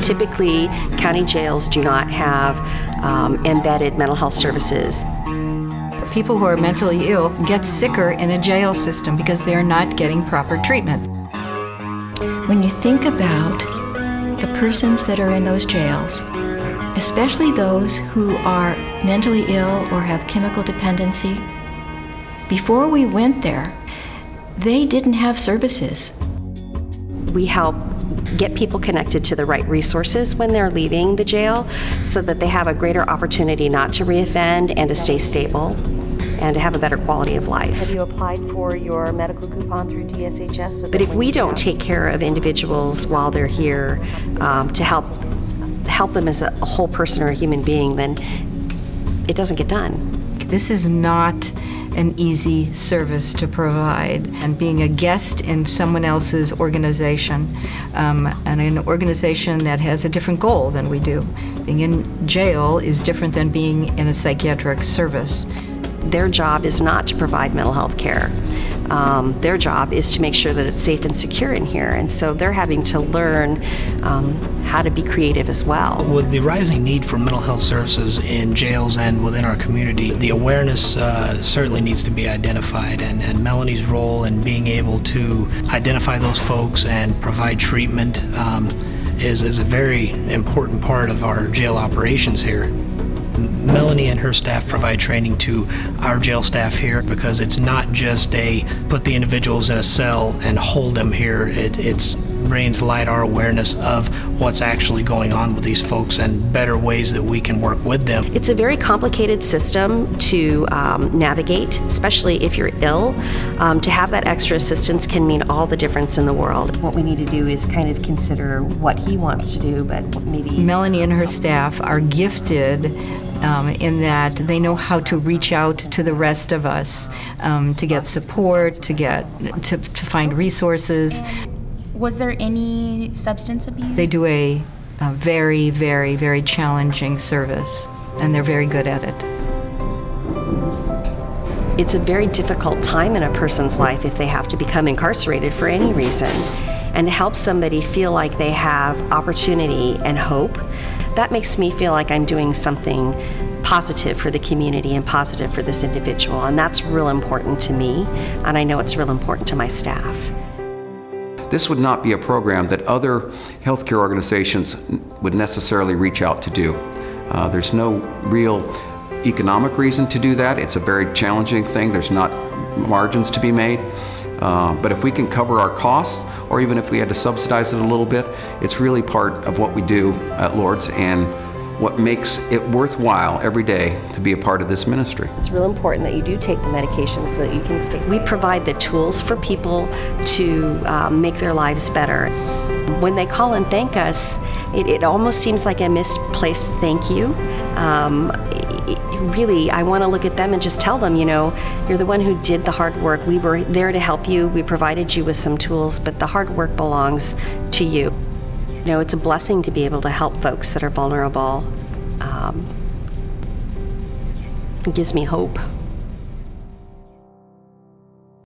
Typically, county jails do not have embedded mental health services. People who are mentally ill get sicker in a jail system because they're not getting proper treatment. When you think about the persons that are in those jails, especially those who are mentally ill or have chemical dependency, before we went there, they didn't have services. We help get people connected to the right resources when they're leaving the jail so that they have a greater opportunity not to reoffend and to stay stable and to have a better quality of life. Have you applied for your medical coupon through DSHS? But if we don't take care of individuals while they're here to help them as a whole person or a human being, then it doesn't get done. This is not an easy service to provide, and being a guest in someone else's organization, and an organization that has a different goal than we do. Being in jail is different than being in a psychiatric service. Their job is not to provide mental health care. Their job is to make sure that it's safe and secure in here, and so they're having to learn how to be creative as well. With the rising need for mental health services in jails and within our community, the awareness certainly needs to be identified, and Melanie's role in being able to identify those folks and provide treatment is a very important part of our jail operations here. Melanie and her staff provide training to our jail staff here because it's not just a put the individuals in a cell and hold them here. It's bringing to light our awareness of what's actually going on with these folks and better ways that we can work with them. It's a very complicated system to navigate, especially if you're ill. To have that extra assistance can mean all the difference in the world. What we need to do is kind of consider what he wants to do, but maybe... Melanie and her staff are gifted in that they know how to reach out to the rest of us to get support, to find resources. Was there any substance abuse? They do a very, very, very challenging service, and they're very good at it. It's a very difficult time in a person's life if they have to become incarcerated for any reason. And to help somebody feel like they have opportunity and hope, that makes me feel like I'm doing something positive for the community and positive for this individual. And that's real important to me, and I know it's real important to my staff. This would not be a program that other healthcare organizations would necessarily reach out to do. There's no real economic reason to do that. It's a very challenging thing. There's not margins to be made. But if we can cover our costs, or even if we had to subsidize it a little bit, it's really part of what we do at Lourdes and what makes it worthwhile every day to be a part of this ministry. It's real important that you do take the medication so that you can stay safe. We provide the tools for people to make their lives better. When they call and thank us, it almost seems like a misplaced thank you. Really, I want to look at them and just tell them, you know, you're the one who did the hard work. We were there to help you. We provided you with some tools, but the hard work belongs to you. You know, it's a blessing to be able to help folks that are vulnerable. It gives me hope.